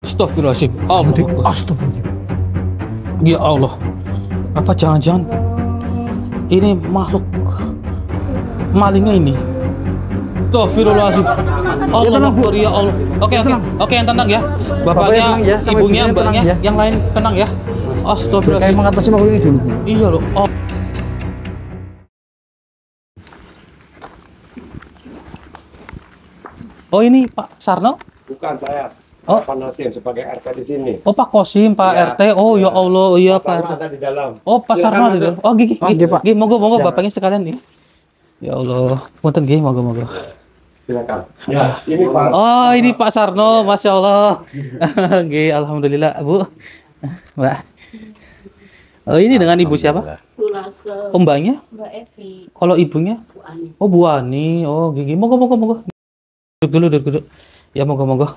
Astagfirullahaladzim. Allah. Astagfirullah. Ya Allah. Apa jangan-jangan ini makhluk malingnya ini? Astagfirullahaladzim. Allah Akbar ya Allah. Oke, yang tenang ya. Bapaknya, ibunya, mbaknya, yang lain tenang ya. Astagfirullahaladzim. Kayak mengatasi makhluk ini dulu. Iya loh. Oh ini Pak Sarno? Bukan saya. Oh. Pak Nasim sebagai RT di sini. Oh Pak Kosim, Pak Ya, RT. Oh ya Allah, iya Pak RT. Ada di dalam. Oh Pak Sarno ada. Silakan Oh gigi, Pak. moga Siap. bapaknya sekalian nih. Ya Allah, punten gigi, moga. Silakan. Ya, ini Pak. Oh ini Pak Sarno, Masya Allah. Gigi, alhamdulillah Bu. Mbak. Oh ini dengan ibu siapa? Bu Rasa, Oh mbaknya? Mbak Evi, Kalau ibunya? Bu Ani. Oh Bu Ani. Oh gigi, moga. Duduk dulu. Ya moga.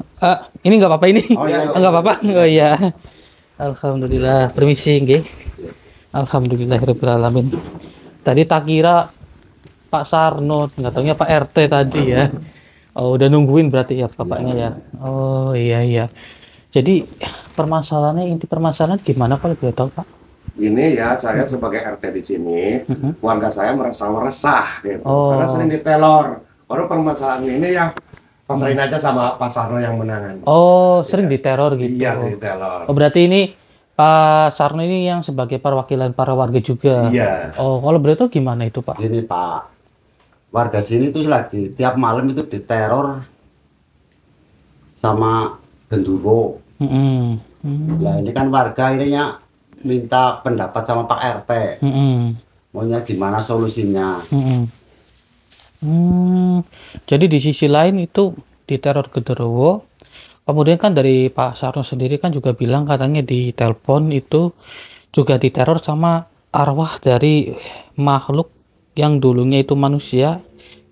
Ini nggak apa-apa ini. Oh, iya. Nggak apa-apa. Oh iya. Alhamdulillah. Permisi nggih. Alhamdulillahirabbil alamin. Tadi tak kira Pak Sarno, nggak taunya Pak RT tadi ya. Oh udah nungguin berarti ya bapaknya ya. Oh iya. Jadi inti permasalahan gimana kalau boleh tahu Pak? Ini ya saya sebagai RT di sini, warga saya merasa resah gitu. Oh. Karena sering diteror. Baru permasalahan ini ya pasarin aja sama Pak Sarno yang menangani. Oh sering diteror gitu. Iya, sering diteror. Oh berarti ini Pak Sarno ini yang sebagai perwakilan para warga juga. Iya. Oh kalau boleh tahu gimana itu Pak? Gini Pak, warga sini tuh lagi tiap malam itu diteror sama genderuwo. Nah ini kan warga akhirnya minta pendapat sama Pak RT. Maunya gimana solusinya? Jadi di sisi lain itu diteror genderuwo. Kemudian kan dari Pak Sarno sendiri kan juga bilang katanya di telepon itu juga diteror sama arwah dari makhluk yang dulunya itu manusia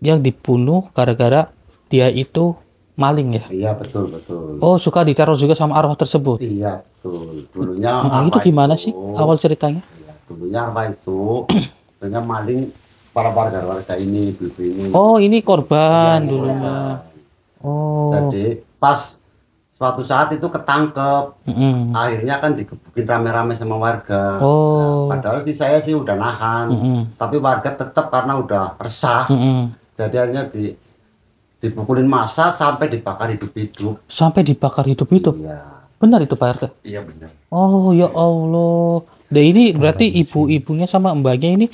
yang dibunuh gara-gara dia itu maling ya. Iya betul. Oh suka diteror juga sama arwah tersebut. Iya betul. Dulunya Nah, itu gimana sih awal ceritanya? Dulunya apa itu? Dulunya maling para warga ini, ibu ini. Oh ini korban Iya, dulunya. Oh. Jadi pas suatu saat itu ketangkep, akhirnya kan digebukin rame-rame sama warga. Oh. Nah, padahal sih saya sih udah nahan, tapi warga tetap karena udah resah, jadi akhirnya dipukulin massa sampai dibakar hidup-hidup. Sampai dibakar hidup-hidup. Iya, Benar itu Pak RT? Iya benar. Oh ya Allah. Dan ini berarti ibu-ibunya sama mbaknya ini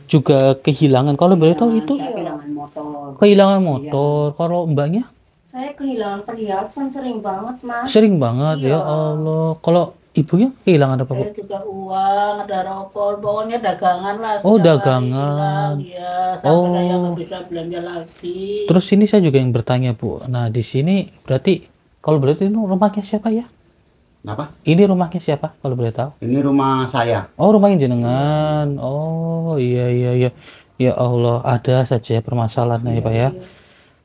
juga kehilangan. Kalau boleh tahu itu Kehilangan motor. kehilangan motor. Kalau mbaknya Saya kehilangan perhiasan sering banget, Mas. sering banget Iya. ya Allah. Kalau ibunya kehilangan apa Bu? Saya juga uang, ada rokok, pokoknya dagangan lah. Oh, setiap hari dagangan. hilang, iya, sampai Oh. saya nggak bisa belanja lagi. Terus ini saya juga yang bertanya Bu. Nah di sini berarti kalau boleh tahu ini rumahnya siapa ya? kenapa? Ini rumahnya siapa kalau boleh tahu? Ini rumah saya. Oh rumahnya jenengan. Oh iya. Ya Allah ada saja permasalahannya ya Pak ya.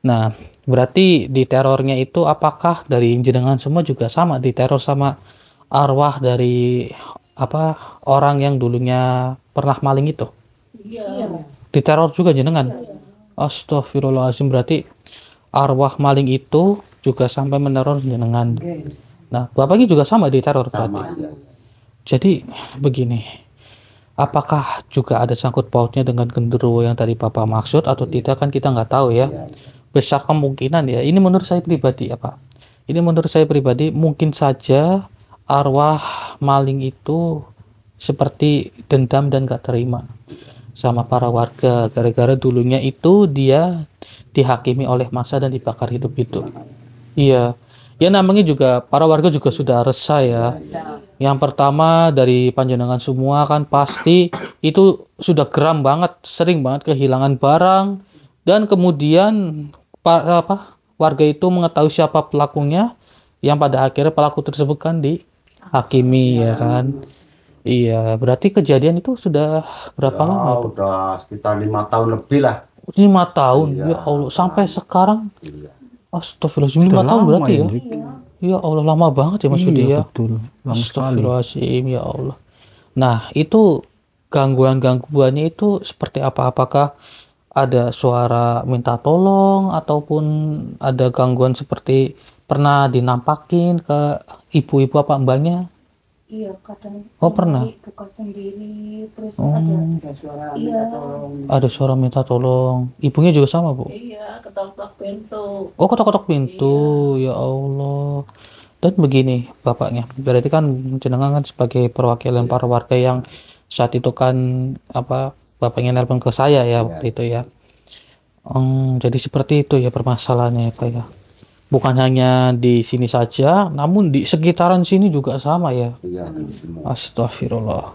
Nah berarti di terornya itu apakah dari jenengan semua juga sama diteror sama arwah dari apa orang yang dulunya pernah maling itu? Iya. Diteror juga jenengan? Astagfirullahaladzim berarti arwah maling itu juga sampai meneror jenengan. Nah bapaknya juga sama diteror berarti? Sama ya. Jadi begini, apakah juga ada sangkut pautnya dengan genderuwo yang tadi Bapak maksud atau tidak kan kita nggak tahu ya. Besar kemungkinan ya. Ini menurut saya pribadi ya Pak. Ini menurut saya pribadi mungkin saja arwah maling itu seperti dendam dan gak terima sama para warga gara-gara dulunya itu dia dihakimi oleh massa dan dibakar hidup-hidup. Iya. Ya namanya juga para warga juga sudah resah ya. Yang pertama dari panjenengan semua kan pasti itu sudah geram banget, sering banget kehilangan barang dan kemudian warga itu mengetahui siapa pelakunya yang pada akhirnya pelaku tersebut kan dihakimi ya kan. Iya, berarti kejadian itu sudah berapa lama tuh? Udah sekitar 5 tahun lebih lah. 5 tahun, Iya. ya Allah, sampai sekarang. Iya. Astagfirullahaladzim, 5 Sudah tahun lama berarti ya? ini. Ya Allah, lama banget ya Mas Budi Iya ya. betul. Lama sekali. Astagfirullahaladzim, ya Allah. Nah, itu gangguan-gangguannya itu seperti apa? Apakah ada suara minta tolong ataupun ada gangguan seperti pernah dinampakin ke ibu-ibu apa mbaknya? Iya, kadang Oh, pernah? buka sendiri, terus Oh, ada suara Iya. ada suara minta tolong. Ibunya juga sama, Bu? iya ketok-ketok pintu. Oh, ketok-ketok pintu. Ya Allah. Dan begini bapaknya, berarti kan jenengan kan sebagai perwakilan para warga yang saat itu kan apa bapaknya nelpon ke saya ya waktu itu ya. Jadi seperti itu ya permasalahannya ya Pak ya. Bukan hanya di sini saja, namun di sekitaran sini juga sama ya. Iya. Astagfirullah.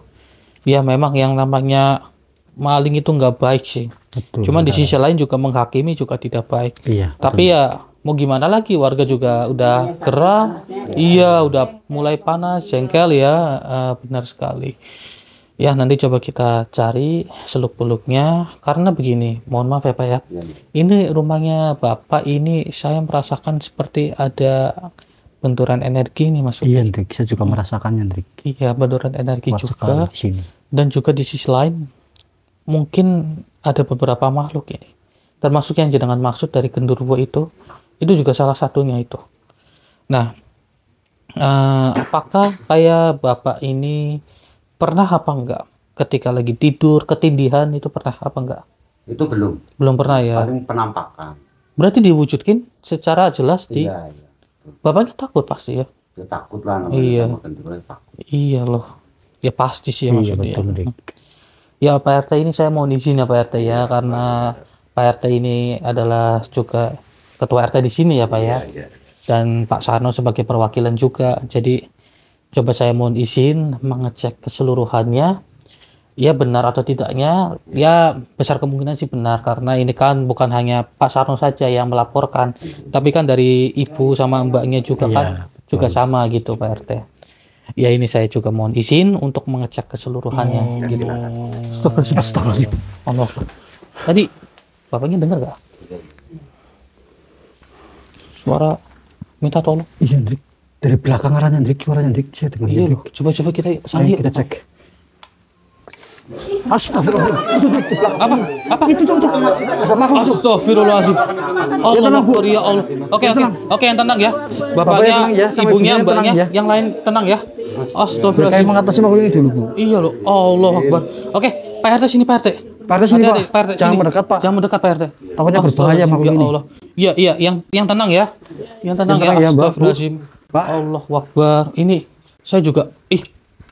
Ya memang yang namanya maling itu nggak baik sih. Betul. Cuman di sisi lain juga menghakimi juga tidak baik. Iya. Tapi ya mau gimana lagi, warga juga udah gerah, iya udah mulai panas, jengkel ya, benar sekali. Ya nanti coba kita cari seluk-beluknya, karena begini, mohon maaf ya Pak ya, ini rumahnya Bapak ini saya merasakan seperti ada benturan energi nih Mas. Iya, Hendrik. Saya juga merasakannya, Hendrik. Iya, benturan energi Kuat juga, sekali di sini. dan juga di sisi lain mungkin ada beberapa makhluk ini, termasuk yang jenengan maksud dari genderuwo itu juga salah satunya itu. Nah, apakah kayak Bapak ini pernah apa enggak ketika lagi tidur ketindihan itu pernah apa enggak? Itu belum. Belum pernah ya. Paling penampakan. Berarti diwujudkan secara jelas di Iya, iya. Bapaknya takut pasti ya. Ya takut lah namanya Iya. sama genderuwo, takut. Iya loh. Ya pasti sih ya Iya, maksudnya. betul, Hendrik. Ya Pak RT ini saya mau izin ya Pak RT ya, karena Pak RT ini adalah juga ketua RT di sini ya Pak ya. Dan Pak Sarno sebagai perwakilan juga. Jadi coba saya mohon izin mengecek keseluruhannya. Ya benar atau tidaknya, ya besar kemungkinan sih benar, karena ini kan bukan hanya Pak Sarno saja yang melaporkan, tapi kan dari ibu sama mbaknya juga Iya, kan juga sama gitu Pak RT. Ya ini saya juga mohon izin untuk mengecek keseluruhannya gitu. Astagfirullahaladzim. Allah. Tadi bapaknya dengar gak? Suara minta tolong. Iya, Hendrik. Dari belakang arahnya, Hendrik. Suaranya, Hendrik. Saya dengar, Iya Hendrik. loh. Coba kita Ayo sambil kita cek. Astagfirullahaladzim. Itu, Hendrik, di belakang. apa? Apa? Itu, ada makhluk tuh. Astagfirullahaladzim. Allah tenang, Bu. Akbar ya Allah. Oke, oke yang tenang ya. Bapaknya Bapaknya, tenang ya, sama ibunya, ibunya mbaknya, tenang ya. yang lain tenang ya. Kayak Astagfirullahaladzim. mengatasi makhluk ini dulu, Bu. Iya loh. Allah Akbar. Oke, Pak RT sini Pak RT. Pak RT sini, Hati-hati, Pak. RT Jangan sini. mendekat, Pak. Jangan mendekat Pak RT. Takutnya berbahaya makhluk Ya ini. Allah. Iya, iya, yang tenang ya. Yang tenang Yang tenang ya. ya, Mbak, Bu. Astagfirullahaladzim. Pak. Allah Akbar. Ini saya juga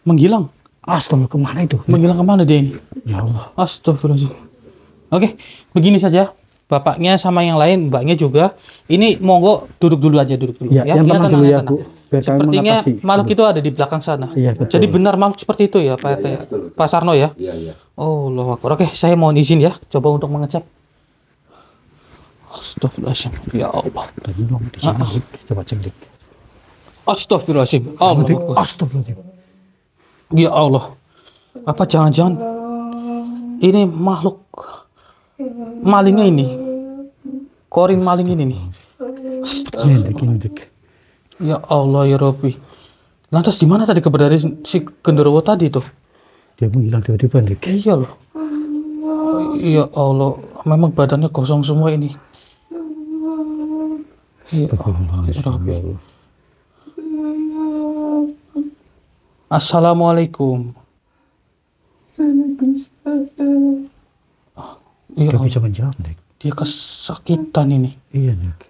menghilang. Astagfirullah, kemana itu? Menghilang kemana dia ini? Ya Allah. Astagfirullahaladzim. Oke, begini saja. Bapaknya sama yang lain, mbaknya juga. Ini monggo duduk dulu aja, duduk dulu. Ya, yang tenang dulu ya, tenang. Bu. Biar kami Sepertinya mengatasi. makhluk itu ada di belakang sana. Iya, betul. Jadi benar makhluk seperti itu ya, Pak RT. Pak Sarno ya. Iya, iya. Oh, Allah Akbar. Oke, saya mohon izin ya, coba untuk mengecek. Astagfirullahaladzim. Ya Allah. Tadi dong di sini, Hendrik. Coba cek, Hendrik. Astagfirullahaladzim. Allah Hendrik. Akbar. Astagfirullahaladzim. Ya Allah. Apa jangan-jangan ini makhluk malingnya ini? Korin maling ini nih. Ini, Hendrik, ini, Hendrik. Ya Allah ya Rabbi. Lantas di mana tadi keberadaan si genderuwo tadi tuh? Dia menghilang tiba-tiba, Hendrik. Iya loh. Ya Allah, memang badannya kosong semua ini. Ya Allah, ya Rabbi. Assalamualaikum. Ya Dia Allah, bisa menjawab, Hendrik. dia kesakitan ini. Iya, Hendrik.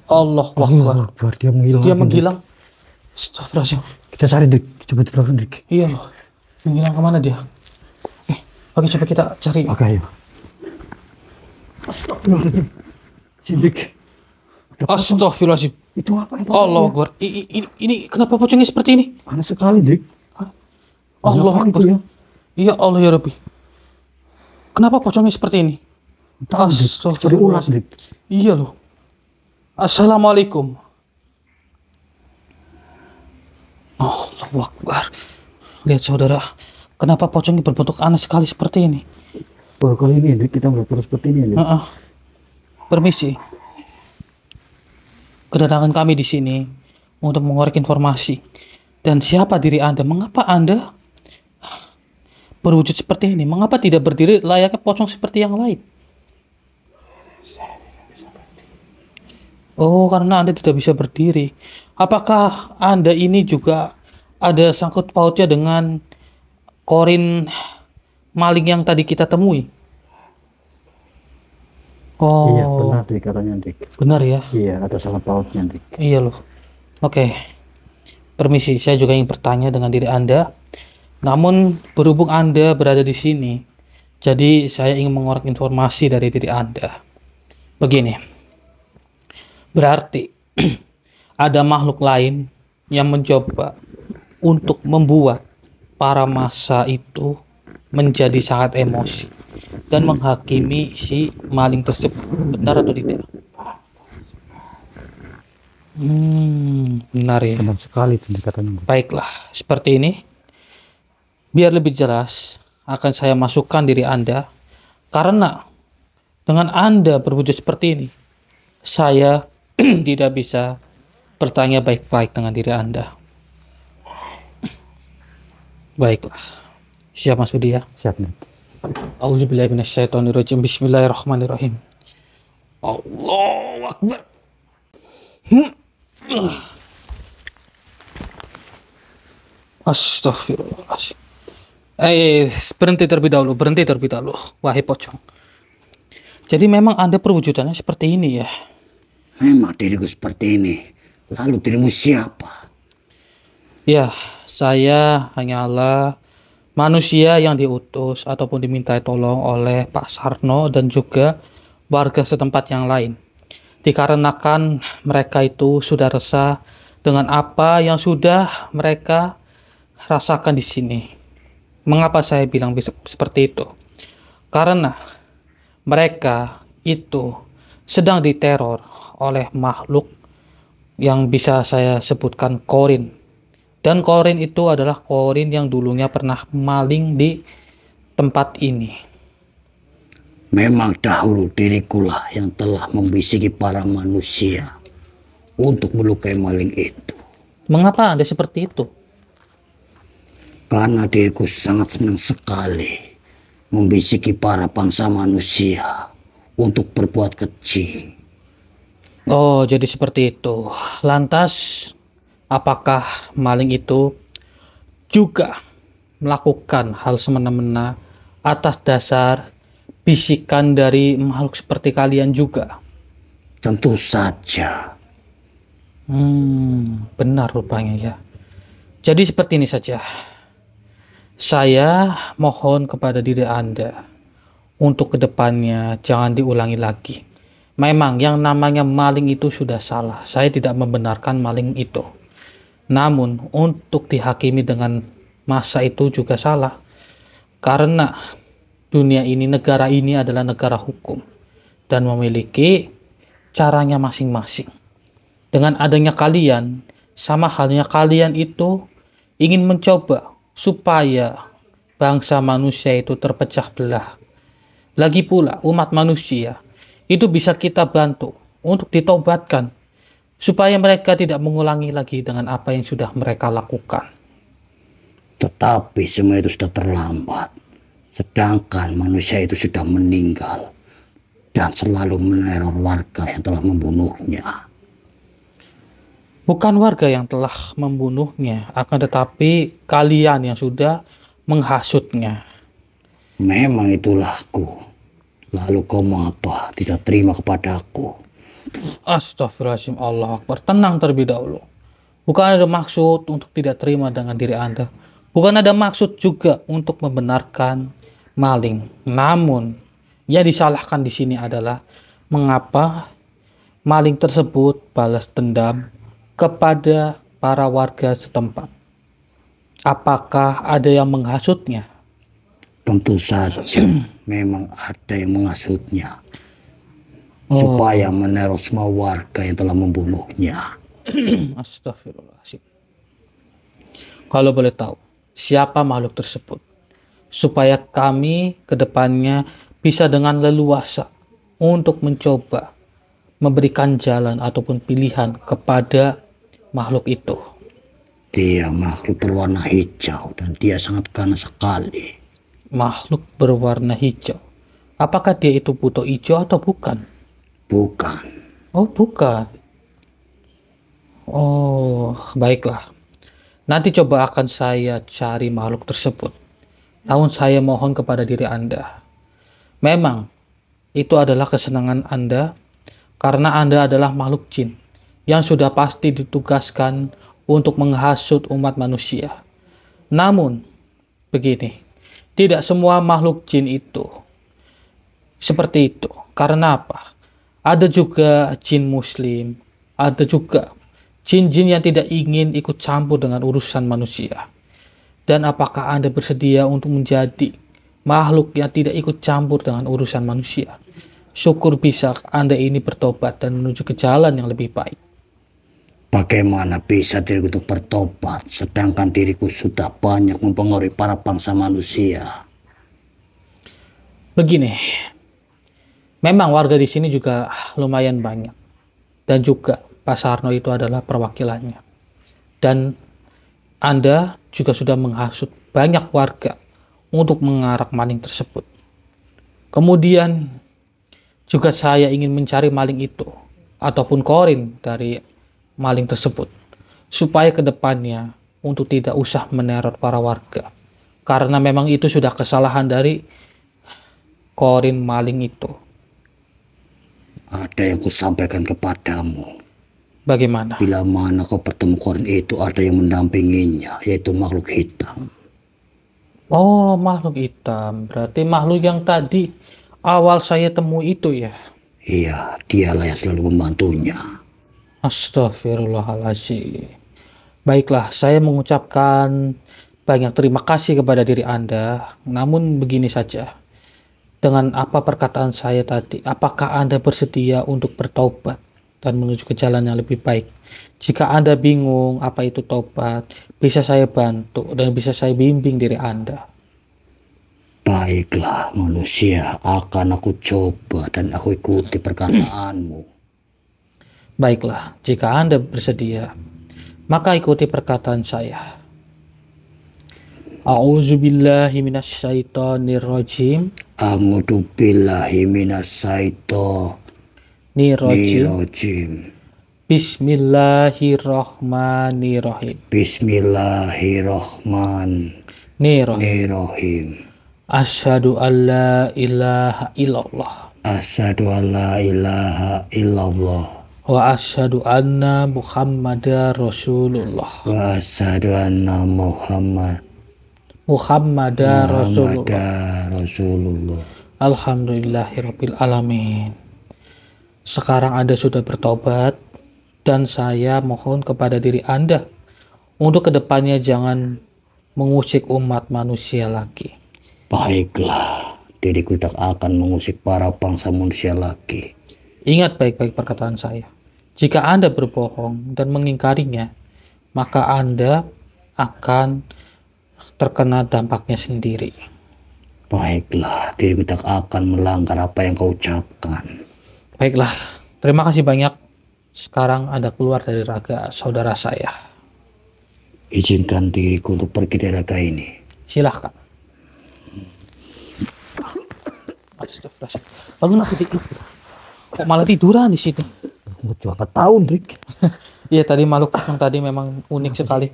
Allah Akbar. Allah Akbar, dia menghilang. Dia Hendrik. menghilang. Astagfirullahaladzim. Kita cari, Hendrik. Coba di belakang, Hendrik. Iya loh. Menghilang kemana dia? Oke, coba kita cari. Oke, ayo. Astagfirullahaladzim. Hendrik. Astagfirullahaladzim. Itu apa? Allah Akbar. Ini kenapa pocongnya seperti ini? Panas sekali, Hendrik. Allah Apa Akbar. itu ya? Ya Allah ya Rabbi. Kenapa pocongnya seperti ini? Tahu, Hendrik. Seperti ulas, Hendrik. Iya loh. Assalamualaikum. Allahu Akbar. Lihat saudara, kenapa pocongnya berbentuk aneh sekali seperti ini? Baru kali ini, Hendrik, kita melihat seperti ini, Hendrik. Permisi. Kedatangan kami di sini untuk mengorek informasi. Dan siapa diri Anda? Mengapa Anda berwujud seperti ini? Mengapa tidak berdiri layaknya pocong seperti yang lain? Oh, karena Anda tidak bisa berdiri. Apakah Anda ini juga ada sangkut pautnya dengan korin maling yang tadi kita temui? Oh, Iya benar dik katanya dik. benar ya. Iya ada sangkut pautnya dik. Iya loh. Oke, permisi, saya juga ingin bertanya dengan diri Anda. Namun berhubung Anda berada di sini, jadi saya ingin mengorek informasi dari diri Anda. Begini, berarti ada makhluk lain yang mencoba untuk membuat para massa itu menjadi sangat emosi dan menghakimi si maling tersebut. Benar atau tidak? Benar ya. Benar sekali dik katanya. Baiklah, seperti ini. Biar lebih jelas, akan saya masukkan diri Anda. Karena dengan Anda berwujud seperti ini, saya tidak bisa bertanya baik-baik dengan diri Anda. Baiklah. Siap Mas Budi ya? Siap dik. Auzubillahi minasyaitonirrajim. Bismillahirrahmanirrahim. Allahu Akbar. Astagfirullahaladzim. Berhenti terlebih dahulu, wahai pocong. Jadi memang Anda perwujudannya seperti ini ya? Memang diriku seperti ini. Lalu dirimu siapa? Ya, saya hanyalah manusia yang diutus ataupun dimintai tolong oleh Pak Sarno dan juga warga setempat yang lain. Dikarenakan mereka itu sudah resah dengan apa yang sudah mereka rasakan di sini. Mengapa saya bilang seperti itu? Karena mereka itu sedang diteror oleh makhluk yang bisa saya sebutkan korin. Dan korin itu adalah korin yang dulunya pernah maling di tempat ini. Memang dahulu dirikulah yang telah membisiki para manusia untuk melukai maling itu. Mengapa Anda seperti itu? Karena diriku sangat senang sekali membisiki para bangsa manusia untuk berbuat keji. Oh, jadi seperti itu. Lantas, apakah maling itu juga melakukan hal semena-mena atas dasar bisikan dari makhluk seperti kalian juga? Tentu saja. Benar rupanya ya. Jadi seperti ini saja. Saya mohon kepada diri Anda untuk kedepannya jangan diulangi lagi. Memang yang namanya maling itu sudah salah. Saya tidak membenarkan maling itu. Namun untuk dihakimi dengan massa itu juga salah. Karena dunia ini, negara ini adalah negara hukum dan memiliki caranya masing-masing. Dengan adanya kalian, sama halnya kalian itu ingin mencoba supaya bangsa manusia itu terpecah belah. Lagi pula umat manusia itu bisa kita bantu untuk ditobatkan supaya mereka tidak mengulangi lagi dengan apa yang sudah mereka lakukan. Tetapi semua itu sudah terlambat. Sedangkan manusia itu sudah meninggal dan selalu meneror warga yang telah membunuhnya. Bukan warga yang telah membunuhnya, akan tetapi kalian yang sudah menghasutnya. Memang itulah aku. Lalu kau mengapa tidak terima kepadaku? Astagfirullahaladzim, Allah Akbar. Tenang terlebih dahulu. Bukan ada maksud untuk tidak terima dengan diri Anda. Bukan ada maksud juga untuk membenarkan maling. Namun, yang disalahkan di sini adalah mengapa maling tersebut balas dendam kepada para warga setempat. Apakah ada yang menghasutnya? Tentu saja memang ada yang menghasutnya supaya meneror semua warga yang telah membunuhnya. Astagfirullahaladzim. Kalau boleh tahu, siapa makhluk tersebut? Supaya kami ke depannya bisa dengan leluasa untuk mencoba memberikan jalan ataupun pilihan kepada makhluk itu. Dia makhluk berwarna hijau dan dia sangat ganas sekali. Makhluk berwarna hijau. Apakah dia itu buto hijau atau bukan? Bukan. Oh, bukan. Oh, baiklah. Nanti coba akan saya cari makhluk tersebut. Namun saya mohon kepada diri Anda. Memang, itu adalah kesenangan Anda karena Anda adalah makhluk jin yang sudah pasti ditugaskan untuk menghasut umat manusia. Namun, begini, tidak semua makhluk jin itu seperti itu. Karena apa? Ada juga jin muslim, ada juga jin-jin yang tidak ingin ikut campur dengan urusan manusia. Dan apakah Anda bersedia untuk menjadi makhluk yang tidak ikut campur dengan urusan manusia? Syukur bisa Anda ini bertobat dan menuju ke jalan yang lebih baik. Bagaimana bisa diriku untuk bertobat sedangkan diriku sudah banyak mempengaruhi para bangsa manusia? Begini, memang warga di sini juga lumayan banyak. Dan juga Pak Sarno itu adalah perwakilannya. Dan Anda juga sudah menghasut banyak warga untuk mengarak maling tersebut. Kemudian juga saya ingin mencari maling itu ataupun korin dari maling tersebut supaya kedepannya untuk tidak usah meneror para warga, karena memang itu sudah kesalahan dari korin maling itu. Ada yang kusampaikan kepadamu. Bagaimana? Bila mana kau bertemu korin itu, ada yang mendampinginya, yaitu makhluk hitam. Oh, makhluk hitam. Berarti makhluk yang tadi awal saya temui itu ya? Iya, dialah yang selalu membantunya. Astagfirullahaladzim. Baiklah, saya mengucapkan banyak terima kasih kepada diri Anda. Namun begini saja. Dengan apa perkataan saya tadi, apakah Anda bersedia untuk bertobat dan menuju ke jalan yang lebih baik? Jika Anda bingung apa itu tobat, bisa saya bantu dan bisa saya bimbing diri Anda. Baiklah manusia, akan aku coba dan aku ikuti perkataanmu. Baiklah, jika Anda bersedia, maka ikuti perkataan saya. A'udzubillahi minasyaitonirrajim. A'udzu billahi minasyaitonirrajim. Bismillahirrahmanirrahim. Bismillahirrahmanirrahim. Asyhadu alla ilaha illallah. Asyhadu alla ilaha illallah. Wa asyhadu anna Muhammadar Rasulullah. Wa asyhadu anna Muhammadar Muhammadar Rasulullah. Alhamdulillahirabbil alamin. Sekarang Anda sudah bertobat dan saya mohon kepada diri Anda untuk kedepannya jangan mengusik umat manusia lagi. Baiklah, diriku tak akan mengusik para bangsa manusia lagi. Ingat baik-baik perkataan saya. Jika Anda berbohong dan mengingkarinya, maka Anda akan terkena dampaknya sendiri. Baiklah, diriku tak akan melanggar apa yang kau ucapkan. Baiklah, terima kasih banyak. Sekarang Anda keluar dari raga saudara saya. Izinkan diriku untuk pergi dari raga ini. Silahkan. Astagfirullah. Bangun aku dikit. Kok malah tiduran di situ? Berapa tahun, Rik? Iya, tadi makhluk yang tadi memang unik sekali.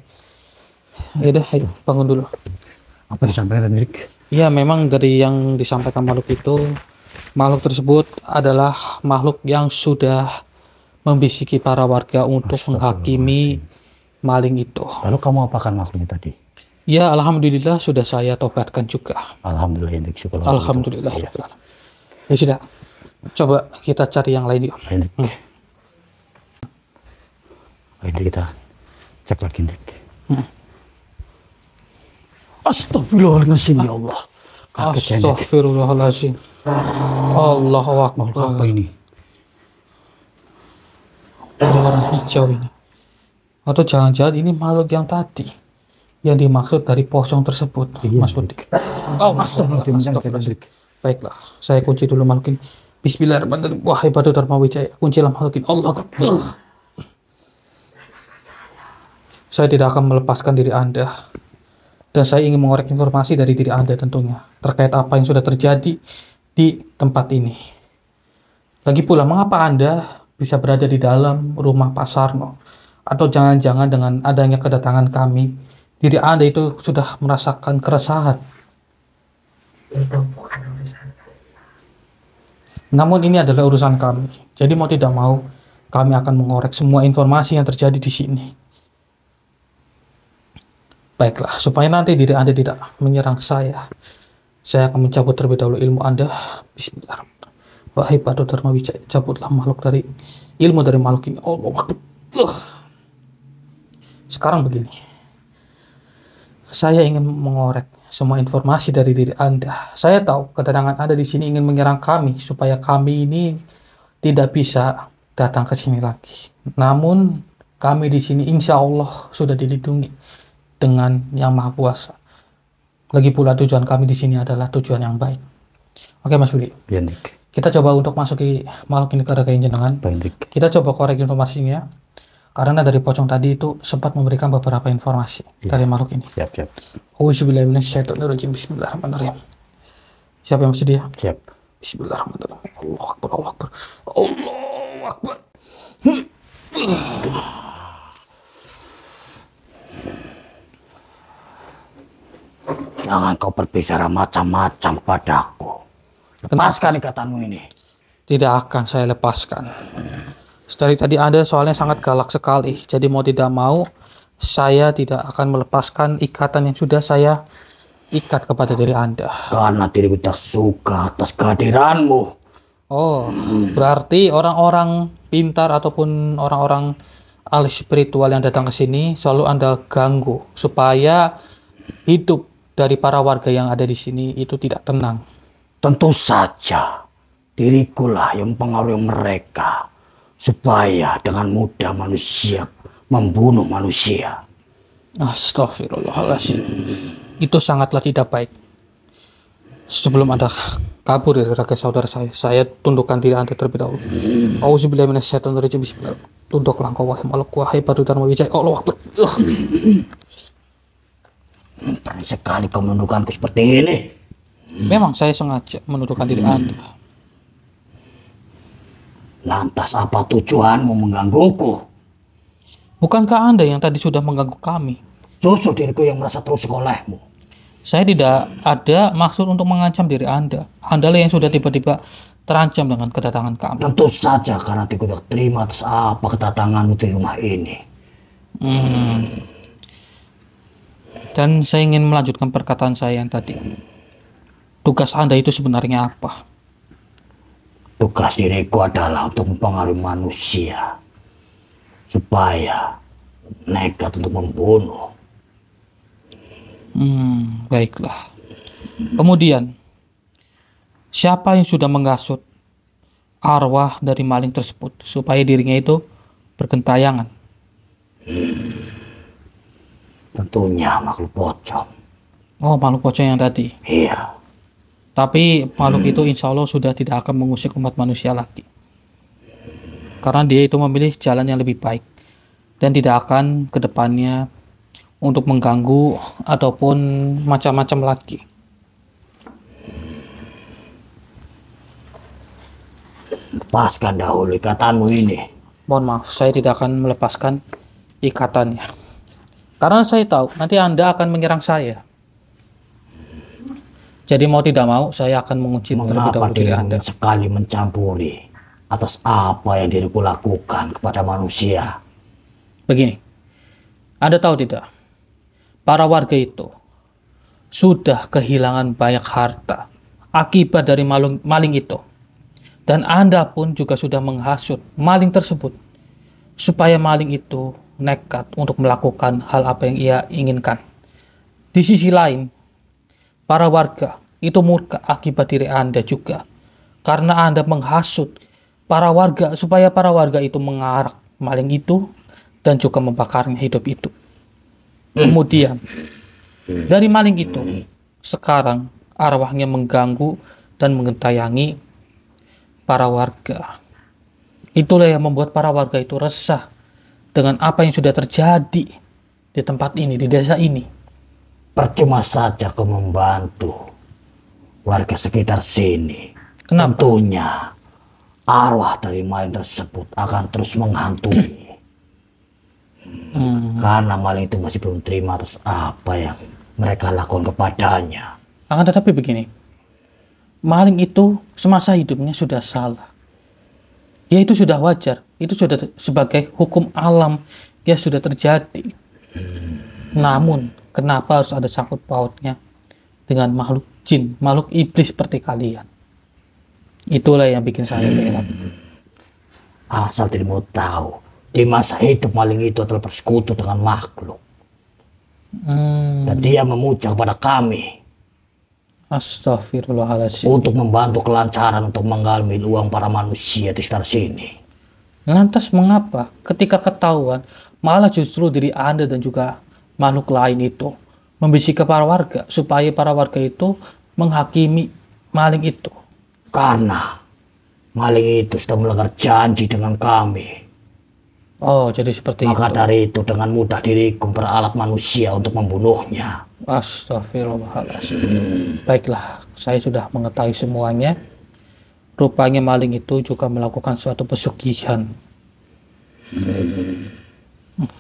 Ya udah, ayo bangun dulu. Apa disampaikan, Rik? Iya, memang dari yang disampaikan makhluk itu, makhluk tersebut adalah makhluk yang sudah membisiki para warga untuk menghakimi maling itu. Lalu kamu apakan makhluknya tadi? Ya, alhamdulillah sudah saya tobatkan juga. Alhamdulillah, Rik. Syukur Alhamdulillah. Iya. Ya sudah, coba kita cari yang lain yuk. Ayo, Rik. Ayo, Rik, kita cek lagi, Rik. Astagfirullahaladzim, ya Allah. Kaget saya, Rik. Astagfirullahaladzim. Allahu Makhluk Akbar. apa ini? Ada warna hijau ini. Atau jangan-jangan ini makhluk yang tadi yang dimaksud dari pocong tersebut, Iya, Mas Budi. Oh, astagfirullah. Baiklah, saya kunci dulu makhluk ini. Bismillahirrahmanirrahim. Wahai Batu Dharma Wijaya, kuncilah makhluk ini. Allah Akbar. Saya tidak akan melepaskan diri Anda. Dan saya ingin mengorek informasi dari diri Anda tentunya terkait apa yang sudah terjadi di tempat ini. Lagi pula, mengapa Anda bisa berada di dalam rumah Pak Sarno? Atau jangan-jangan dengan adanya kedatangan kami, diri Anda itu sudah merasakan keresahan. Itu bukan urusan. Namun ini adalah urusan kami. Jadi mau tidak mau, kami akan mengorek semua informasi yang terjadi di sini. Baiklah, supaya nanti diri Anda tidak menyerang saya akan mencabut terlebih dahulu ilmu Anda. Bismillahirrahmanirrahim. Wahai Batu Dharma Wijaya, cabutlah makhluk dari ilmu dari makhluk ini. Allah Akbar. Sekarang begini, saya ingin mengorek semua informasi dari diri Anda. Saya tahu kedatangan Anda di sini ingin menyerang kami supaya kami ini tidak bisa datang ke sini lagi. Namun kami di sini insya Allah sudah dilindungi dengan Yang Maha Kuasa. Lagi pula tujuan kami di sini adalah tujuan yang baik. Oke Mas Willy. Ya, Dik. Kita coba untuk masuki makhluk ini ke raga jenengan. Baik, Dik. Kita coba korek informasinya. Karena dari pocong tadi itu sempat memberikan beberapa informasi dari makhluk ini. Siap, siap. Auzubillahiminasyaitonirrajim. Bismillahirrahmanirrahim. Siapa yang bersedia? Siap. Bismillahirrahmanirrahim. Allahu Akbar, Allahu Akbar. Allahu Akbar. Jangan kau berbicara macam-macam padaku. Lepaskan ikatanmu ini. Tidak akan saya lepaskan. Dari tadi Anda soalnya sangat galak sekali. Jadi mau tidak mau, saya tidak akan melepaskan ikatan yang sudah saya ikat kepada diri Anda. Karena diriku tak suka atas kehadiranmu. Oh, berarti orang-orang pintar ataupun orang-orang ahli spiritual yang datang ke sini selalu Anda ganggu supaya hidup dari para warga yang ada di sini itu tidak tenang. Tentu saja dirikulah yang mempengaruhi mereka supaya dengan mudah manusia membunuh manusia. Astagfirullahaladzim. Itu sangatlah tidak baik. Sebelum Anda kabur dari raga saudara saya tundukkan diri Anda terlebih dahulu. Auzubillahiminasyaitonirrajim. Bismillah. Tunduklah engkau wahai makhluk, wahai Batu Dharma Wijaya. Allahu Akbar. Berani sekali kau menundukkanku seperti ini. Memang saya sengaja menundukkan diri Anda. Lantas apa tujuanmu menggangguku? Bukankah Anda yang tadi sudah mengganggu kami? Justru diriku yang merasa terusik olehmu. Saya tidak ada maksud untuk mengancam diri Anda. Anda lah yang sudah tiba-tiba terancam dengan kedatangan kami. Tentu saja karena aku tidak terima atas apa kedatanganmu di rumah ini. Dan saya ingin melanjutkan perkataan saya yang tadi. Tugas Anda itu sebenarnya apa? Tugas diriku adalah untuk mempengaruhi manusia supaya nekat untuk membunuh. Baiklah. Kemudian, siapa yang sudah menghasut arwah dari maling tersebut supaya dirinya itu bergentayangan? Tentunya makhluk pocong. Oh, makhluk pocong yang tadi. Iya. Tapi makhluk itu insya Allah sudah tidak akan mengusik umat manusia lagi. Karena dia itu memilih jalan yang lebih baik. Dan tidak akan ke depannya untuk mengganggu ataupun macam-macam lagi. Lepaskan dahulu ikatanmu ini. Mohon maaf, saya tidak akan melepaskan ikatannya. Karena saya tahu nanti Anda akan menyerang saya. Jadi mau tidak mau saya akan mengunci terlebih Mengapa dahulu diri dirimu Anda. sekali mencampuri atas apa yang diriku lakukan kepada manusia? Begini, Anda tahu tidak? Para warga itu sudah kehilangan banyak harta akibat dari maling itu. Dan Anda pun juga sudah menghasut maling tersebut supaya maling itu nekat untuk melakukan hal apa yang ia inginkan. Di sisi lain, para warga itu murka akibat diri Anda juga. Karena Anda menghasut para warga supaya para warga itu mengarak maling itu dan juga membakarnya hidup itu. Kemudian, dari maling itu, sekarang arwahnya mengganggu dan mengentayangi para warga. Itulah yang membuat para warga itu resah dengan apa yang sudah terjadi di tempat ini, di desa ini. Percuma saja kau membantu warga sekitar sini. Kenapa? Tentunya arwah dari main tersebut akan terus menghantui. Karena maling itu masih belum terima atas apa yang mereka lakukan kepadanya. Akan tetapi begini, maling itu semasa hidupnya sudah salah. Ya itu sudah wajar, itu sudah sebagai hukum alam, ya sudah terjadi. Namun, kenapa harus ada sangkut pautnya dengan makhluk jin, makhluk iblis seperti kalian? Itulah yang bikin saya heran. Asal dirimu tahu, di masa hidup maling itu adalah bersekutu dengan makhluk. Dan dia memuja kepada kami Astagfirullahaladzim. untuk membantu kelancaran untuk mengambil uang para manusia di sekitar sini. Lantas mengapa ketika ketahuan malah justru diri Anda dan juga makhluk lain itu membisik ke para warga supaya para warga itu menghakimi maling itu? Karena maling itu sudah melanggar janji dengan kami. Oh, jadi seperti Maka itu. dari itu dengan mudah diriku beralat manusia untuk membunuhnya. Astagfirullahaladzim. Baiklah, saya sudah mengetahui semuanya. Rupanya maling itu juga melakukan suatu pesugihan.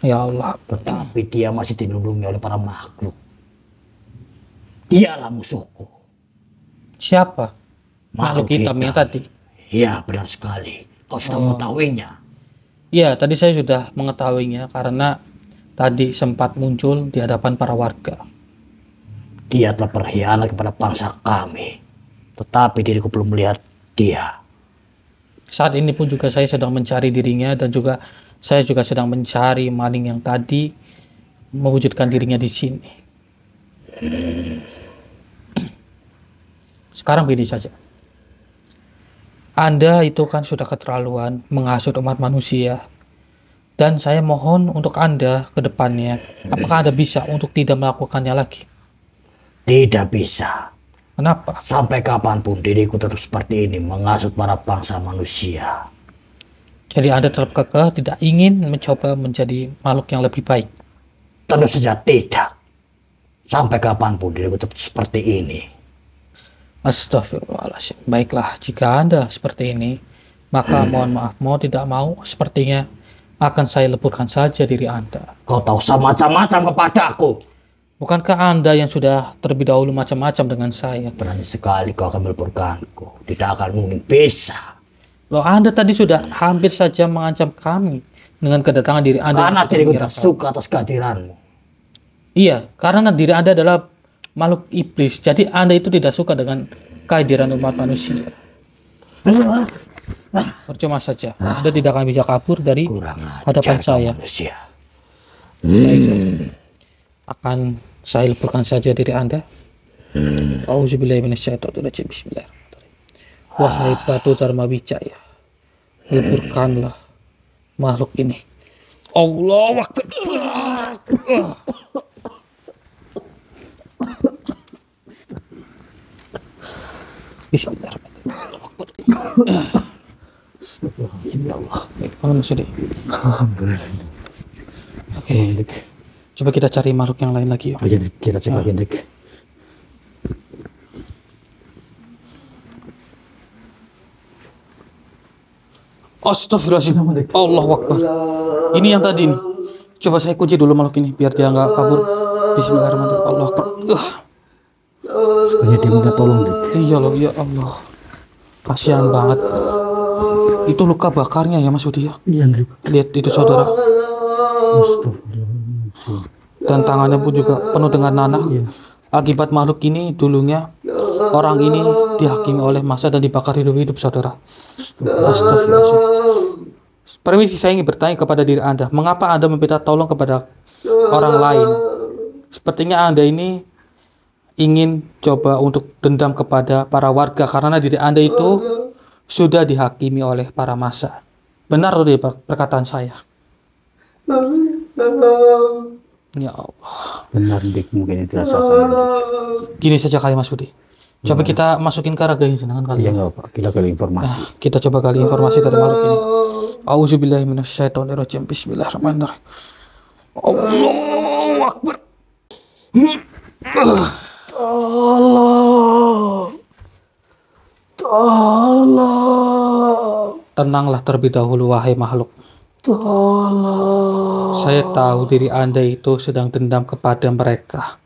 Ya Allah. Tetapi dia masih dilindungi oleh para makhluk. Dialah musuhku. Siapa? Makhluk hitam yang tadi. Ya, benar sekali. Kau sudah mengetahuinya. Ya, tadi saya sudah mengetahuinya karena tadi sempat muncul di hadapan para warga. Dia telah berkhianat kepada bangsa kami. Tetapi diriku belum melihat dia. Saat ini pun juga saya sedang mencari dirinya dan juga saya juga sedang mencari maling yang tadi mewujudkan dirinya di sini. Sekarang begini saja. Anda itu kan sudah keterlaluan menghasut umat manusia. Dan saya mohon untuk Anda ke depannya, apakah Anda bisa untuk tidak melakukannya lagi? Tidak bisa. Kenapa? Sampai kapanpun diriku tetap seperti ini menghasut para bangsa manusia. Jadi Anda tetap kekeh tidak ingin mencoba menjadi makhluk yang lebih baik? Tentu saja tidak. Sampai kapanpun diriku tetap seperti ini. Astagfirullahaladzim. Baiklah, jika Anda seperti ini, maka mohon maaf, mau tidak mau, sepertinya akan saya leburkan saja diri Anda. Kau tahu macam-macam kepadaku. Bukankah Anda yang sudah terlebih dahulu macam-macam dengan saya? Berani sekali kau akan meleburkanku. Tidak akan mungkin bisa. Loh, Anda tadi sudah hampir saja mengancam kami dengan kedatangan diri Anda. Karena yang diriku mengira tak saya. suka atas kehadiranmu. Iya, karena diri Anda adalah makhluk iblis. Jadi Anda itu tidak suka dengan kehadiran umat manusia. Percuma saja. Anda tidak akan bisa kabur dari Kurang hadapan ajar saya. kau manusia. Baiklah. Akan saya leburkan saja diri Anda. Auzubillahi minasyaitonirrajim. Bismillahirrahmanirrahim. Wahai batu Dharma Wijaya, leburkanlah makhluk ini. Allahu Akbar. Bismillahirrahmanirrahim. Astagfirullah. Mana maksudnya? Oke. Coba kita cari makhluk yang lain lagi. Kita cek lagi, Hendrik. Astagfirullahaladzim. Allahu Akbar. Ini yang tadi nih. Coba saya kunci dulu makhluk ini biar dia nggak kabur. Bismillahirrahmanirrahim. Allahu Akbar. Hanya dia minta tolong, Dik. Iya loh, ya Allah. Kasihan banget. Itu luka bakarnya ya Mas Budi ya. Iya, Hendrik. Lihat itu saudara. Dan tangannya pun juga penuh dengan nanah. Akibat makhluk ini dulunya orang ini dihakimi oleh massa dan dibakar hidup-hidup saudara. Astagfirullahaladzim. Permisi, saya ingin bertanya kepada diri Anda, mengapa Anda meminta tolong kepada orang lain? Sepertinya Anda ini ingin coba untuk dendam kepada para warga karena diri Anda itu sudah dihakimi oleh para massa. Benar loh perkataan saya. Ya Allah. Benar, Dik. Mungkin itu rasakan. Gini saja kali Mas Budi. Coba kita masukin ke raga ini dengan kali. Iya, nggak apa. Kita kali informasi. Nah, kita coba gali informasi dari makhluk ini. Auzubillahi minasyaitonirrajim. Bismillahirrahmanirrahim. Allahu Akbar. Tenanglah terlebih dahulu wahai makhluk. Tolong. Saya tahu diri Anda itu sedang dendam kepada mereka.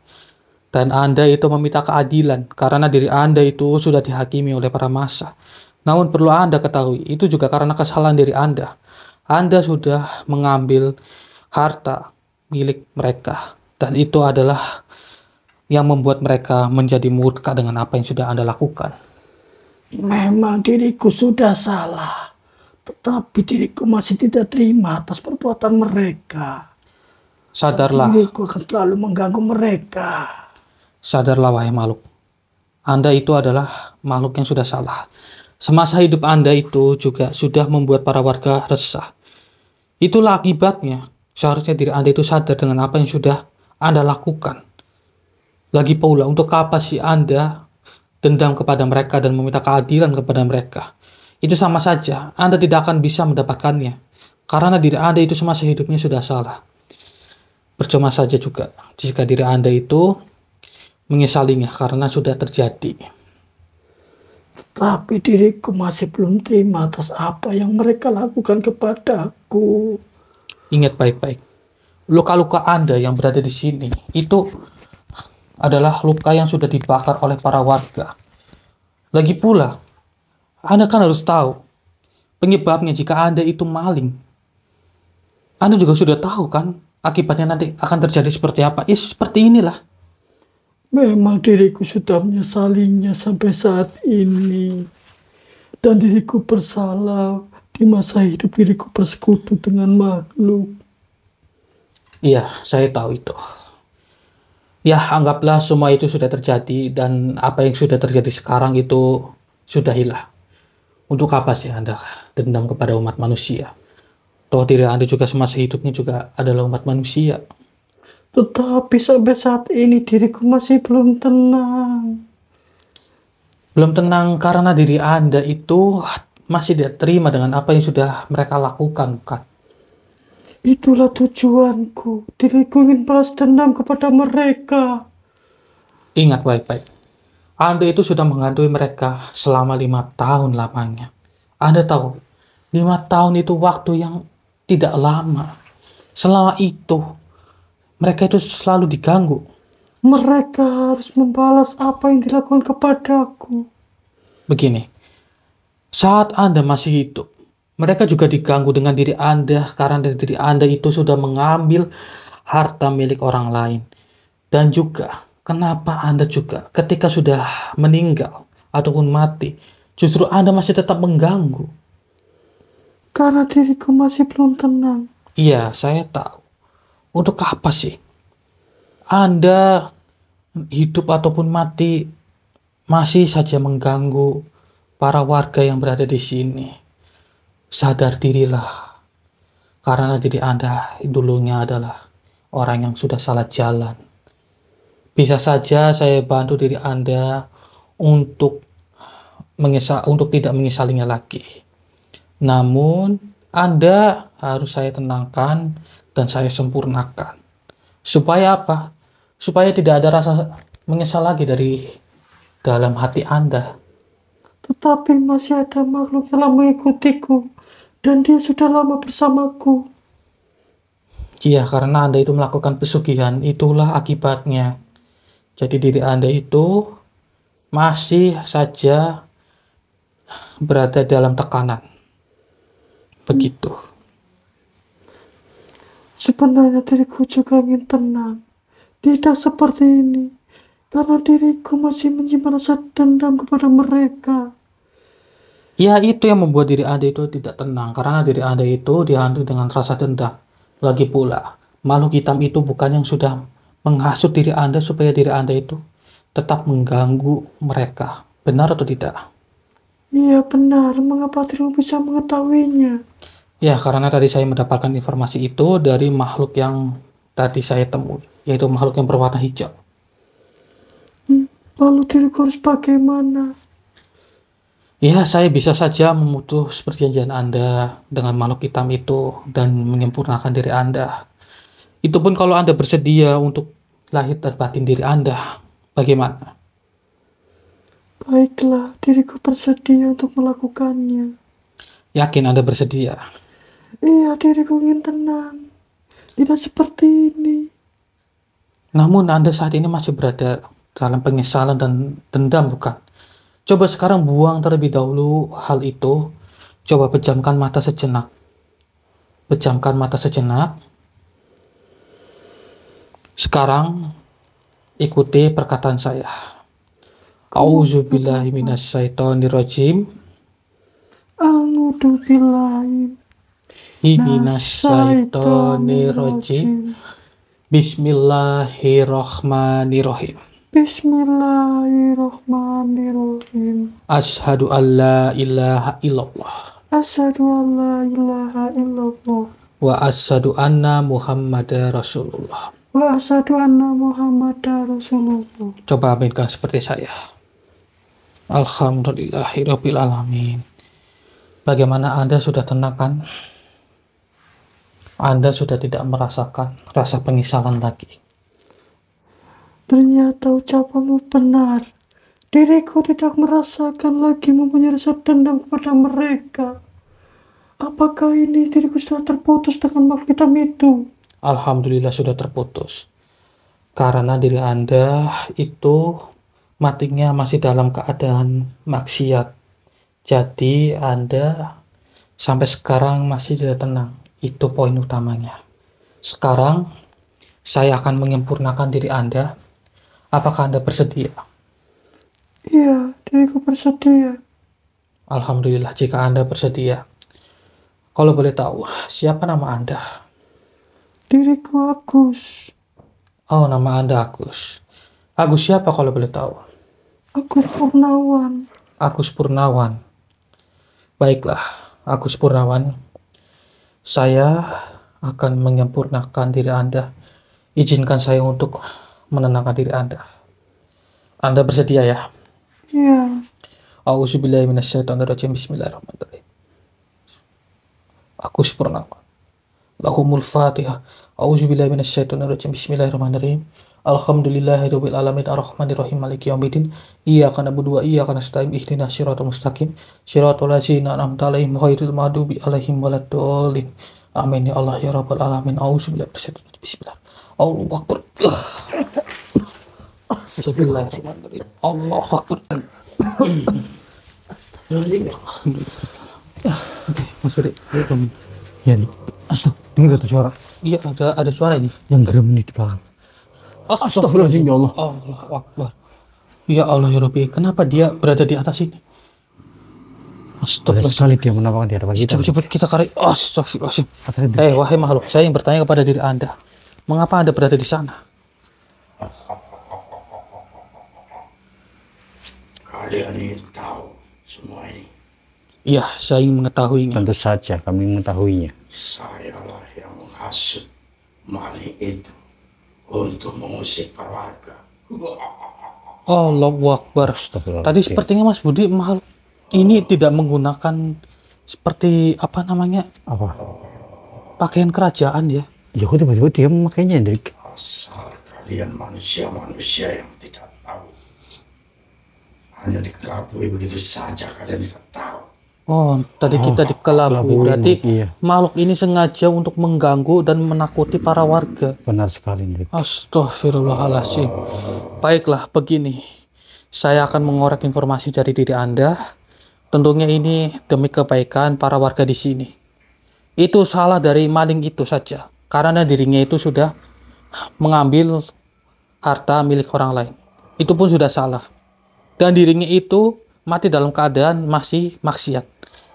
Dan Anda itu meminta keadilan karena diri Anda itu sudah dihakimi oleh para massa. Namun perlu Anda ketahui, itu juga karena kesalahan diri Anda. Anda sudah mengambil harta milik mereka. Dan itu adalah yang membuat mereka menjadi murka dengan apa yang sudah Anda lakukan. Memang diriku sudah salah, tetapi diriku masih tidak terima atas perbuatan mereka. Sadarlah, Diriku akan selalu mengganggu mereka. sadarlah wahai makhluk. Anda itu adalah makhluk yang sudah salah. Semasa hidup Anda itu juga sudah membuat para warga resah. Itulah akibatnya. Seharusnya diri Anda itu sadar dengan apa yang sudah Anda lakukan. Lagi pula, untuk apa sih Anda dendam kepada mereka dan meminta keadilan kepada mereka? Itu sama saja, Anda tidak akan bisa mendapatkannya. Karena diri Anda itu semasa hidupnya sudah salah. Percuma saja juga jika diri Anda itu menyesalinya karena sudah terjadi. Tapi diriku masih belum terima atas apa yang mereka lakukan kepadaku. Ingat baik-baik, luka-luka Anda yang berada di sini itu adalah luka yang sudah dibakar oleh para warga. Lagi pula, Anda kan harus tahu penyebabnya jika Anda itu maling. Anda juga sudah tahu kan akibatnya nanti akan terjadi seperti apa. Seperti inilah. Memang diriku sudah menyesalinya sampai saat ini. Dan diriku bersalah di masa hidup diriku bersekutu dengan makhluk. Iya, saya tahu itu. Ya, anggaplah semua itu sudah terjadi dan apa yang sudah terjadi sekarang itu sudah hilang. Untuk apa sih Anda dendam kepada umat manusia? Toh diri Anda juga semasa hidupnya juga adalah umat manusia. Tetapi sampai saat ini diriku masih belum tenang. Belum tenang karena diri Anda itu masih tidak terima dengan apa yang sudah mereka lakukan, bukan? Itulah tujuanku. Diriku ingin balas dendam kepada mereka. Ingat baik-baik. Anda itu sudah menghantui mereka selama 5 tahun lamanya. Anda tahu, 5 tahun itu waktu yang tidak lama. Selama itu, mereka itu selalu diganggu. Mereka harus membalas apa yang dilakukan kepadaku. Begini, saat Anda masih hidup, mereka juga diganggu dengan diri Anda karena dari diri Anda itu sudah mengambil harta milik orang lain. Dan juga, kenapa Anda juga ketika sudah meninggal ataupun mati, justru Anda masih tetap mengganggu? Karena diriku masih belum tenang. Iya, saya tahu. Untuk apa sih Anda hidup ataupun mati masih saja mengganggu para warga yang berada di sini? Sadar dirilah. Karena diri Anda dulunya adalah orang yang sudah salah jalan. Bisa saja saya bantu diri Anda untuk tidak menyesalinya lagi. Namun, Anda harus saya tenangkan dan saya sempurnakan. Supaya apa? Supaya tidak ada rasa menyesal lagi dari dalam hati Anda. Tetapi masih ada makhluk yang mengikutiku. Dan dia sudah lama bersamaku. Iya, karena Anda itu melakukan pesugihan, itulah akibatnya. Jadi diri Anda itu masih saja berada dalam tekanan. Begitu. Sebenarnya diriku juga ingin tenang. Tidak seperti ini. Karena diriku masih menyimpan rasa dendam kepada mereka. Ya, itu yang membuat diri Anda itu tidak tenang. Karena diri Anda itu dihantui dengan rasa dendam. Lagi pula, makhluk hitam itu bukan yang sudah menghasut diri Anda supaya diri Anda itu tetap mengganggu mereka. Benar atau tidak? Iya benar. Mengapa dirimu bisa mengetahuinya? Ya, karena tadi saya mendapatkan informasi itu dari makhluk yang tadi saya temui. Yaitu makhluk yang berwarna hijau. Lalu diriku harus bagaimana? Ya, saya bisa saja memutus perjanjian Anda dengan makhluk hitam itu dan menyempurnakan diri Anda. Itu pun kalau Anda bersedia untuk lahir dan batin diri Anda. Bagaimana? Baiklah, diriku bersedia untuk melakukannya. Yakin Anda bersedia? Iya, diriku ingin tenang. Tidak seperti ini. Namun Anda saat ini masih berada dalam penyesalan dan dendam, bukan? Coba sekarang buang terlebih dahulu hal itu. Coba pejamkan mata sejenak. Pejamkan mata sejenak. Sekarang ikuti perkataan saya. Auzubillahi minasyaitonirrajim. A'udzubillahi Minasyaitonirrajim. Bismillahirrahmanirrahim. Bismillahirrahmanirrahim. Asyhadu alla ilaha illallah Asyhadu an la ilaha illallah. wa asyhadu anna Muhammadar Rasulullah. Wa asyhadu anna Muhammadar Rasulullah. Coba aminkan seperti saya. Alhamdulillahirabbil alamin. Bagaimana Anda sudah tenang kan? Anda sudah tidak merasakan rasa penyesalan lagi. Ternyata ucapanmu benar. Diriku tidak merasakan lagi mempunyai rasa dendam kepada mereka. Apakah ini diriku sudah terputus dengan makhluk hitam itu? Alhamdulillah sudah terputus. Karena diri Anda itu matinya masih dalam keadaan maksiat. Jadi Anda sampai sekarang masih tidak tenang. Itu poin utamanya. Sekarang saya akan menyempurnakan diri Anda. Apakah Anda bersedia? Iya, diriku bersedia. Alhamdulillah jika Anda bersedia. Kalau boleh tahu, siapa nama Anda? Diriku Agus. Oh, nama Anda Agus. Agus siapa kalau boleh tahu? Agus Purnawan. Agus Purnawan. Baiklah, Agus Purnawan. Saya akan menyempurnakan diri Anda. Izinkan saya untuk menenangkan diri Anda. Anda bersedia ya? Iya. Auzubillahi minasyaitonirrajim. Bismillahirrahmanirrahim. Agus Purnawan. Lahumul Fatihah. Auzubillahi minasyaitonirrajim. Bismillahirrahmanirrahim. Alhamdulillahirabbil alamin arrahmanirrahim maliki yaumiddin. Iyyaka na'budu wa iyyaka nasta'in ihdinas siratal mustaqim siratal ladzina an'amta 'alaihim ghairil maghdubi 'alaihim waladdallin. Amin ya Allah ya rabbal alamin. Auzubillahi minasyaitonir bismillah. Allahu akbar. Astagfirullahaladzim. Allahu akbar. Oke, Mas Fede. Ya nih. Astaga, dengar tuh suara Iya, ada suara ini. yang gerem ini di belakang. Astagfirullahaladzim, ya Allah. Allahu akbar. Ya Allah ya Rabbi, kenapa dia berada di atas ini? Banyak Astagfirullahaladzim. sekali dia menampakkan di hadapan kita. Coba kita cari. Astagfirullahaladzim. Katanya Wahai makhluk, saya yang bertanya kepada diri Anda. Mengapa Anda berada di sana? Kalian ingin tahu semua ini. Iya, saya ingin mengetahuinya. tentu saja kami mengetahuinya. Sayalah yang menghasut maling itu untuk mengusik para warga. Allahu akbar. Tadi sepertinya Mas Budi makhluk ini tidak menggunakan seperti apa namanya Apa? pakaian kerajaan ya. Ya kok tiba-tiba dia memakainya, Hendrik? Asal kalian manusia-manusia yang tidak tahu. Hanya dikelabui begitu saja kalian tidak tahu. Oh, tadi kita dikelabui. Berarti Iya, makhluk ini sengaja untuk mengganggu dan menakuti para warga. benar sekali, Hendrik. Astaghfirullahaladzim. Baiklah, begini. Saya akan mengorek informasi dari diri Anda. Tentunya ini demi kebaikan para warga di sini. Itu salah dari maling itu saja. Karena dirinya itu sudah mengambil harta milik orang lain. Itu pun sudah salah. Dan dirinya itu mati dalam keadaan masih maksiat.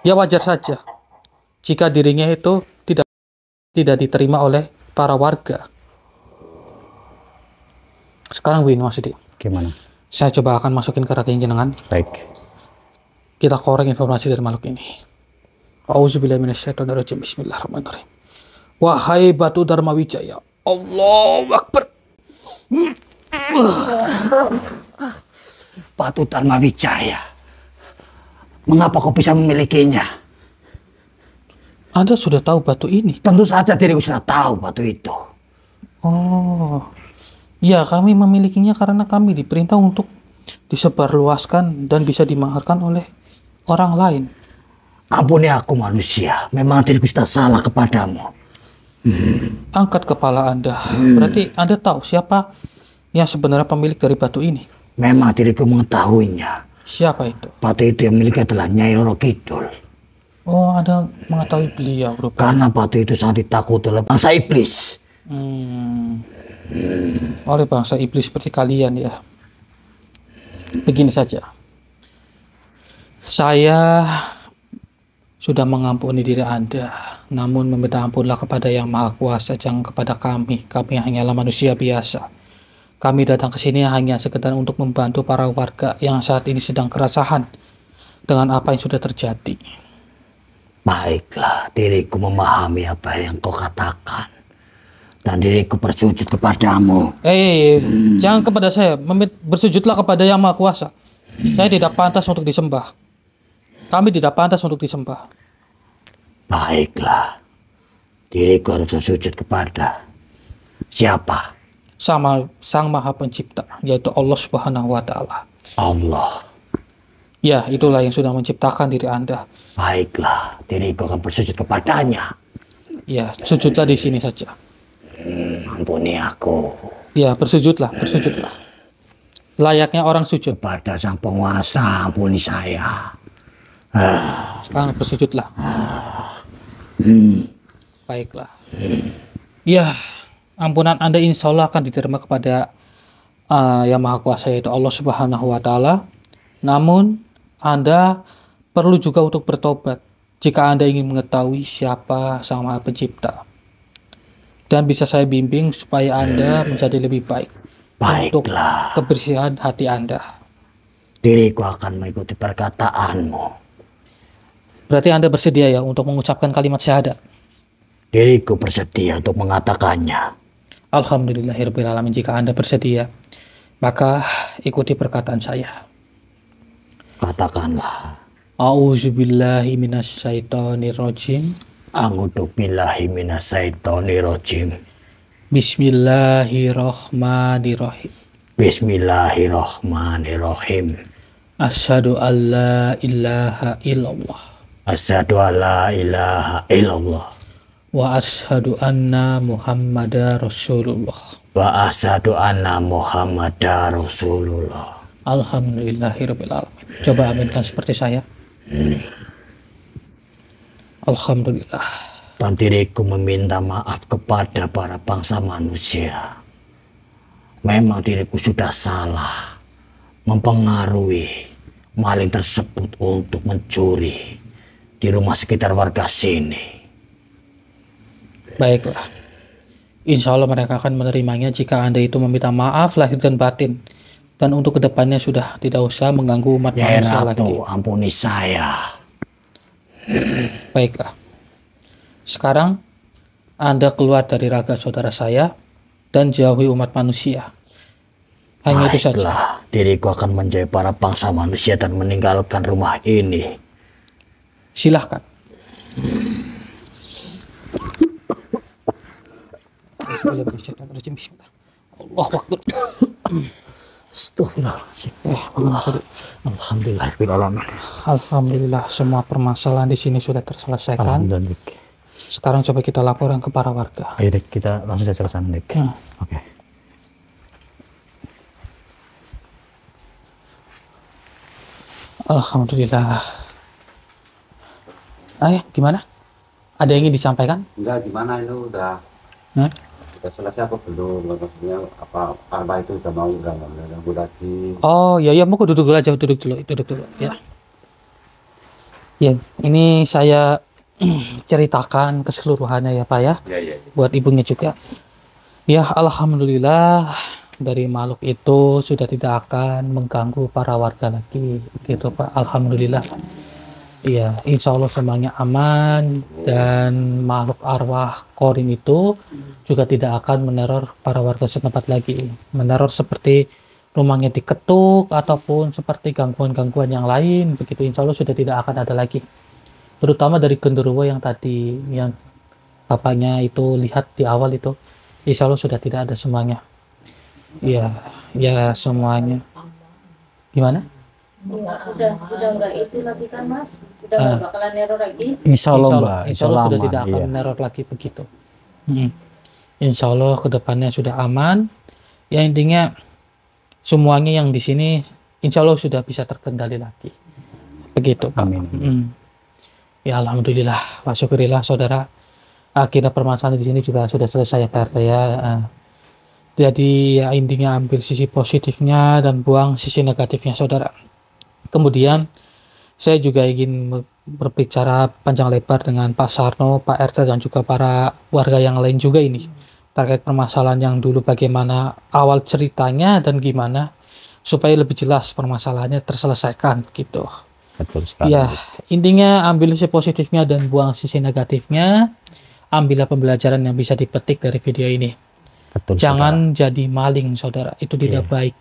Ya wajar saja jika dirinya itu tidak diterima oleh para warga. Sekarang begini Mas Didi. Gimana? Saya coba akan masukin ke rekening jenengan. Baik. Kita korek informasi dari makhluk ini. Auzubillahi minasyaitonirrajim. Bismillahirrahmanirrahim. Wahai batu Dharma Wijaya. Allahu akbar. Batu Dharma Wijaya. Mengapa kau bisa memilikinya? Anda sudah tahu batu ini? Tentu saja diriku sudah tahu batu itu. Oh. Ya, kami memilikinya karena kami diperintah untuk disebarluaskan dan bisa dimaharkan oleh orang lain. Ampuni aku manusia, memang diriku sudah salah kepadamu. Angkat kepala Anda. Berarti Anda tahu siapa yang sebenarnya pemilik dari batu ini? Memang diriku mengetahuinya. Siapa itu? Batu itu yang miliknya adalah Nyai Roro Kidul. Oh, Anda mengetahui beliau, rupanya. Karena batu itu sangat ditakuti oleh bangsa iblis. Oleh bangsa iblis seperti kalian ya. Begini saja. Saya sudah mengampuni diri Anda, namun meminta ampunlah kepada Yang Maha Kuasa, jangan kepada kami. Kami hanyalah manusia biasa. Kami datang ke sini hanya sekedar untuk membantu para warga yang saat ini sedang kerasahan dengan apa yang sudah terjadi. Baiklah, diriku memahami apa yang kau katakan. Dan diriku bersujud kepadamu. Jangan kepada saya, bersujudlah kepada Yang Maha Kuasa. Saya tidak pantas untuk disembah. Kami tidak pantas untuk disembah. Baiklah, diriku harus bersujud kepada siapa? Sama Sang Maha Pencipta, yaitu Allah Subhanahu wa Ta'ala. Allah. Ya, itulah yang sudah menciptakan diri Anda. Baiklah, diriku akan bersujud kepadanya. Ya, sujudlah di sini saja. Ampuni aku. Ya, bersujudlah, bersujudlah. Layaknya orang sujud. Kepada Sang Penguasa, ampuni saya. Sekarang bersujudlah. Baiklah. Ya, ampunan Anda insya Allah akan diterima kepada Yang Maha Kuasa, yaitu Allah Subhanahu wa Ta'ala. Namun Anda perlu juga untuk bertobat jika Anda ingin mengetahui siapa Sang Maha Pencipta. Dan bisa saya bimbing supaya Anda menjadi lebih baik. Untuk kebersihan hati Anda. Diriku akan mengikuti perkataanmu. Berarti Anda bersedia ya untuk mengucapkan kalimat syahadat? Diriku bersedia untuk mengatakannya. Alhamdulillahirrahmanirrahim. Jika Anda bersedia, maka ikuti perkataan saya. Katakanlah. A'udzubillahi minasyaitonirrajim. A'udzubillahi minasyaitonirrajim. Bismillahirrahmanirrahim. Bismillahirrahmanirrahim. Asyhadu an la ilaha illallah. Asyhadu an la ilaha illallah. Wa asyhadu anna Muhammadar Rasulullah. Wa asyhadu anna Muhammadar Rasulullah. Alhamdulillahirabbil alamin. Coba aminkan seperti saya. Alhamdulillah. Dan diriku meminta maaf kepada para bangsa manusia. Memang diriku sudah salah mempengaruhi maling tersebut untuk mencuri di rumah sekitar warga sini. Baiklah. Insya Allah mereka akan menerimanya jika Anda itu meminta maaf lahir dan batin. Dan untuk kedepannya sudah tidak usah mengganggu umat manusia lagi. Ampuni saya. Baiklah. Sekarang Anda keluar dari raga saudara saya dan jauhi umat manusia. Hanya itu saja. Diriku akan menjauhi para bangsa manusia dan meninggalkan rumah ini. Silahkan. Allah Akbar. Astagfirullahaladzim. Alhamdulillah, semua permasalahan di sini sudah terselesaikan. Sekarang coba kita laporan ke para warga. Ayo Dik, kita langsung saja ke sana Dik. Oke. Alhamdulillah. Ayo, gimana? Ada yang ingin disampaikan? Enggak, gimana itu udah selesai apa belum? Maksudnya apa Arba itu udah mau udah ganggu lagi? Oh ya mau duduk dulu aja, duduk dulu ya. Ya, ini saya ceritakan keseluruhannya ya Pak ya. Iya. Buat ibunya juga. Ya alhamdulillah dari makhluk itu sudah tidak akan mengganggu para warga lagi gitu Pak. Alhamdulillah. Iya, insya Allah semuanya aman dan makhluk arwah korin itu juga tidak akan meneror para warga setempat lagi. Meneror seperti rumahnya diketuk ataupun seperti gangguan-gangguan yang lain begitu, insya Allah sudah tidak akan ada lagi. Terutama dari genderuwo yang tadi yang bapaknya itu lihat di awal itu, insya Allah sudah tidak ada semuanya. Iya, ya semuanya. Gimana? Udah nggak itu lagi kan Mas, udah nggak bakalan neror lagi. Insya Allah Mbak, Insya Allah sudah aman, tidak akan iya. meneror lagi begitu. Insya Allah kedepannya sudah aman. Ya intinya semuanya yang di sini Insya Allah sudah bisa terkendali lagi. Begitu Pak. Amin. Ya alhamdulillah, wa syukurillah saudara. Akhirnya permasalahan di sini juga sudah selesai ya Pak RT ya. Jadi ya intinya ambil sisi positifnya dan buang sisi negatifnya saudara. Kemudian saya juga ingin berbicara panjang lebar dengan Pak Sarno, Pak RT dan juga para warga yang lain juga ini terkait permasalahan yang dulu, bagaimana awal ceritanya dan gimana supaya lebih jelas permasalahannya terselesaikan gitu. Betul sekali. Ya intinya ambil sisi positifnya dan buang sisi negatifnya. Ambillah pembelajaran yang bisa dipetik dari video ini. Betul, Jangan jadi maling saudara, itu tidak baik.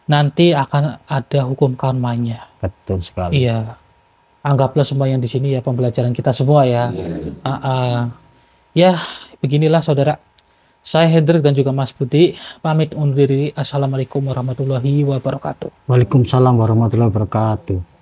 Nanti akan ada hukum karmanya. betul sekali. Iya, anggaplah semua yang di sini ya pembelajaran kita semua ya. Ya, beginilah saudara. Saya Hendrik dan juga Mas Budi pamit undur diri. Assalamualaikum warahmatullahi wabarakatuh. Waalaikumsalam warahmatullahi wabarakatuh.